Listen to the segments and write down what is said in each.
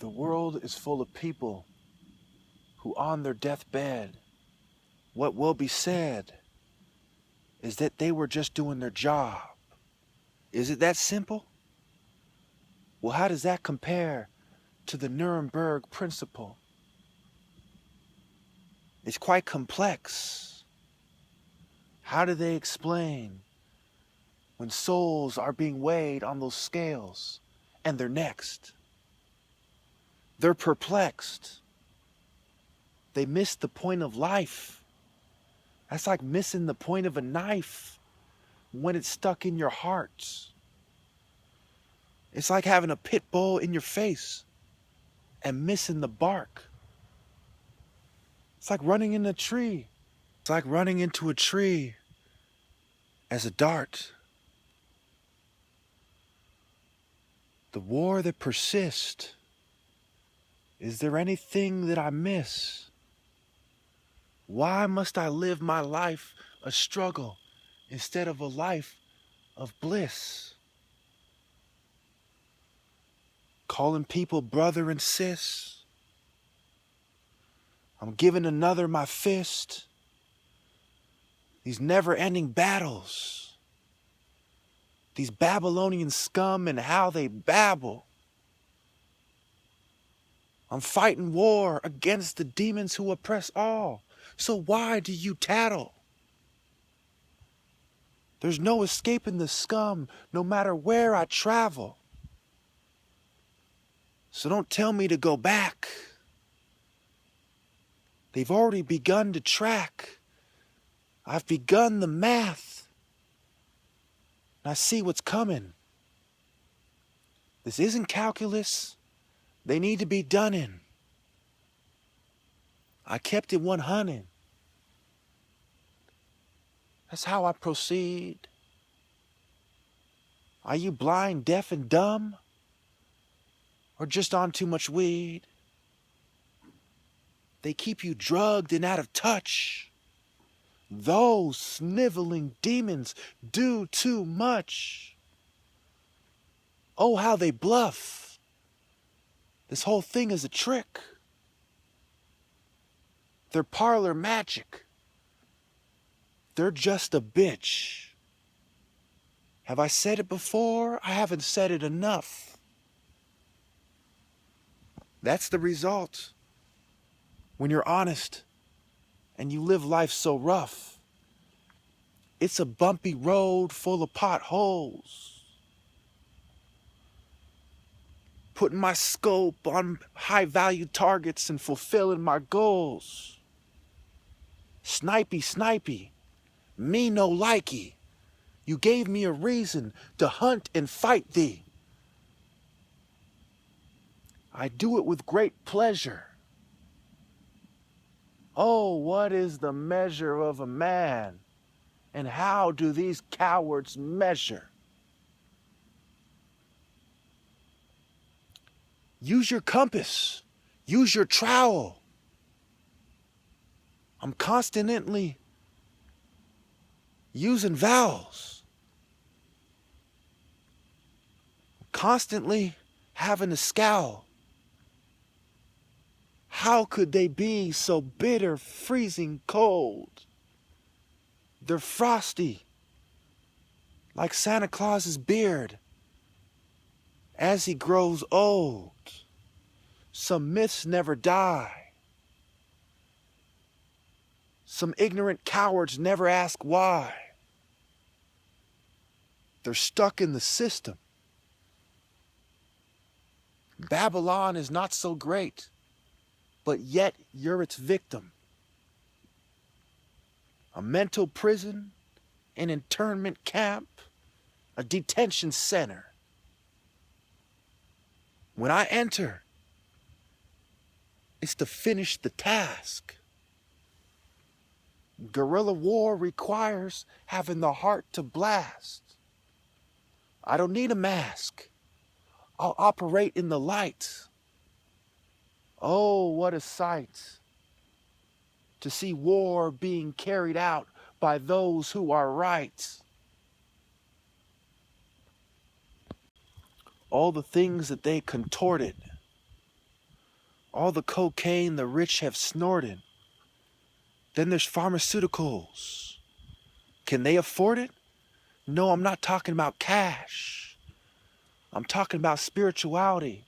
The world is full of people who on their deathbed, what will be said is that they were just doing their job. Is it that simple? Well, how does that compare to the Nuremberg principle? It's quite complex. How do they explain when souls are being weighed on those scales and they're next? They're perplexed. They miss the point of life. That's like missing the point of a knife when it's stuck in your heart. It's like having a pit bull in your face and missing the bark. It's like running in a tree. It's like running into a tree as a dart. The war that persists. Is there anything that I miss? Why must I live my life a struggle instead of a life of bliss? Calling people brother and sis. I'm giving another my fist. These never-ending battles. These Babylonian scum and how they babble. I'm fighting war against the demons who oppress all. So why do you tattle? There's no escaping the scum, no matter where I travel. So don't tell me to go back. They've already begun to track. I've begun the math. And I see what's coming. This isn't calculus. They need to be done in. I kept it 100. That's how I proceed. Are you blind, deaf, and dumb? Or just on too much weed? They keep you drugged and out of touch. Those sniveling demons do too much. Oh, how they bluff. This whole thing is a trick. They're parlor magic. They're just a bitch. Have I said it before? I haven't said it enough. That's the result. When you're honest and you live life so rough, it's a bumpy road full of potholes. Putting my scope on high value targets and fulfilling my goals. Snipey, me no likey. You gave me a reason to hunt and fight thee. I do it with great pleasure. Oh, what is the measure of a man? And how do these cowards measure? Use your compass. Use your trowel. I'm constantly using vowels. Constantly having a scowl. How could they be so bitter, freezing cold? They're frosty, like Santa Claus's beard. As he grows old, some myths never die. Some ignorant cowards never ask why. They're stuck in the system. Babylon is not so great, but yet you're its victim. A mental prison, an internment camp, a detention center. When I enter, it's to finish the task. Guerrilla war requires having the heart to blast. I don't need a mask. I'll operate in the light. Oh, what a sight to see war being carried out by those who are right. All the things that they contorted, all the cocaine the rich have snorted. Then there's pharmaceuticals. Can they afford it? No, I'm not talking about cash. I'm talking about spirituality.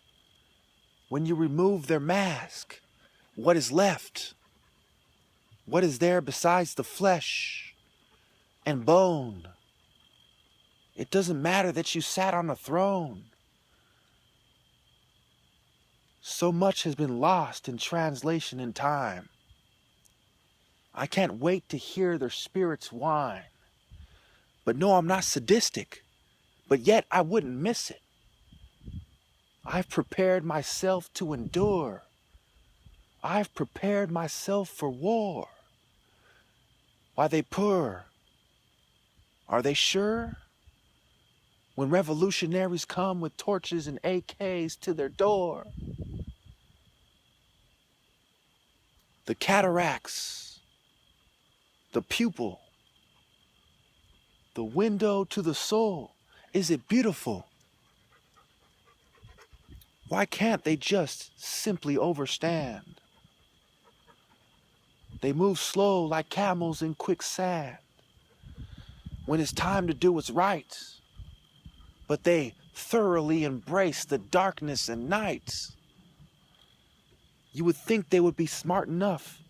When you remove their mask, what is left? What is there besides the flesh and bone? It doesn't matter that you sat on a throne. So much has been lost in translation and time. I can't wait to hear their spirits whine. But no, I'm not sadistic, but yet I wouldn't miss it. I've prepared myself to endure. I've prepared myself for war. Why they purr? Are they sure? When revolutionaries come with torches and AKs to their door. The cataracts, the pupil, the window to the soul. Is it beautiful? Why can't they just simply overstand? They move slow like camels in quicksand when it's time to do what's right. But they thoroughly embrace the darkness and night. You would think they would be smart enough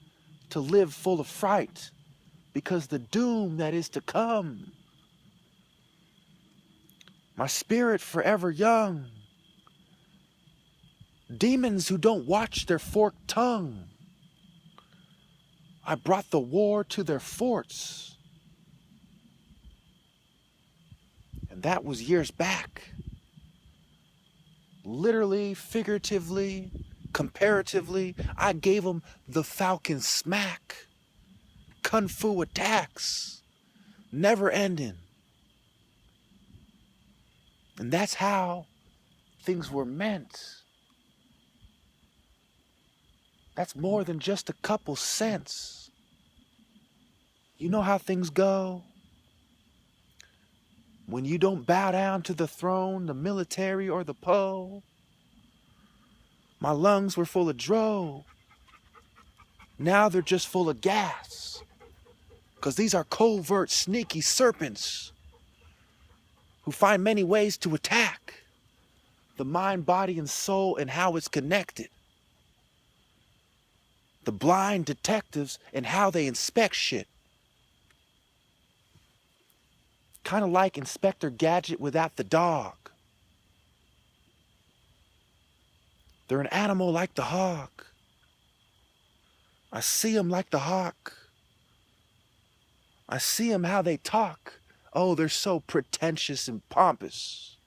to live full of fright because the doom that is to come. My spirit forever young. Demons who don't watch their forked tongue. I brought the war to their forts. And that was years back. Literally, figuratively, comparatively, I gave them the falcon smack. Kung fu attacks. Never ending. And that's how things were meant. That's more than just a couple cents. You know how things go? When you don't bow down to the throne, the military, or the pole. My lungs were full of dro. Now they're just full of gas. 'Cause these are covert, sneaky serpents who find many ways to attack the mind, body, and soul and how it's connected. The blind detectives and how they inspect shit. Kind of like Inspector Gadget without the dog. They're an animal like the hawk. I see them like the hawk. I see them how they talk. Oh, they're so pretentious and pompous.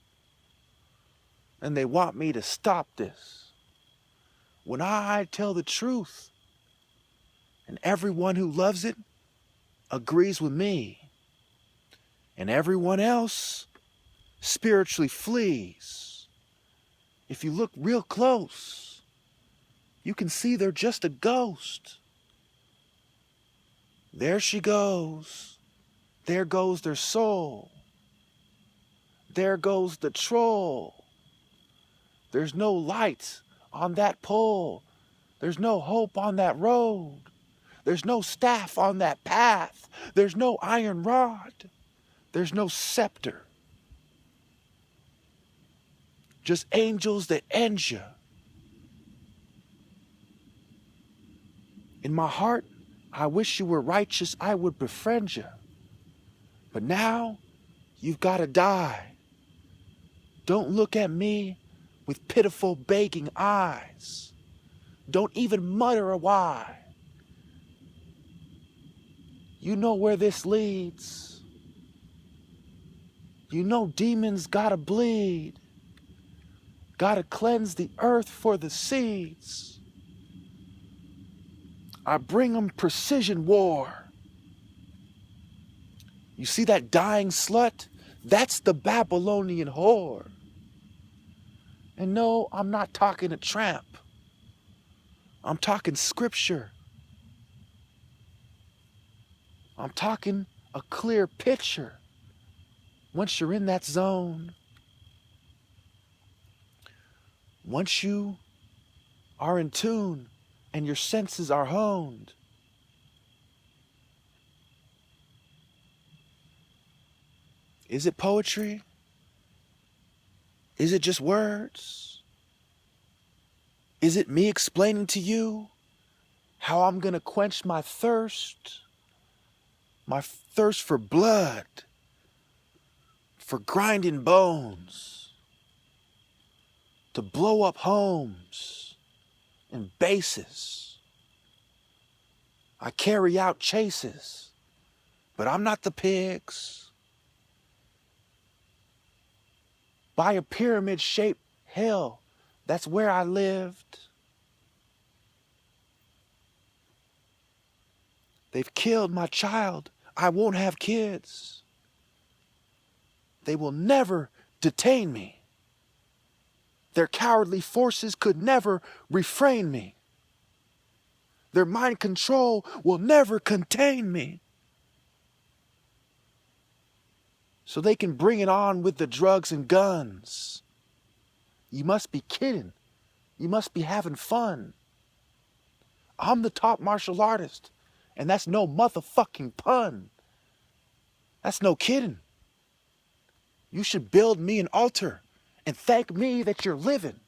And they want me to stop this. When I tell the truth, and everyone who loves it agrees with me. And everyone else spiritually flees. If you look real close, you can see they're just a ghost. There she goes. There goes their soul. There goes the troll. There's no light on that pole. There's no hope on that road. There's no staff on that path. There's no iron rod. There's no scepter. Just angels that end you. In my heart, I wish you were righteous, I would befriend you. But now, you've got to die. Don't look at me with pitiful, begging eyes. Don't even mutter a why. You know where this leads. You know demons gotta bleed. Gotta cleanse the earth for the seeds. I bring them precision war. You see that dying slut? That's the Babylonian whore. And no, I'm not talking a tramp. I'm talking scripture. I'm talking a clear picture. Once you're in that zone, once you are in tune and your senses are honed. Is it poetry? Is it just words? Is it me explaining to you how I'm gonna quench my thirst for blood, for grinding bones, to blow up homes and bases? I carry out chases, but I'm not the pigs. By a pyramid-shaped hell, that's where I lived. They've killed my child. I won't have kids. They will never detain me. Their cowardly forces could never refrain me. Their mind control will never contain me. So they can bring it on with the drugs and guns. You must be kidding. You must be having fun. I'm the top martial artist, and that's no motherfucking pun. That's no kidding. You should build me an altar and thank me that you're living.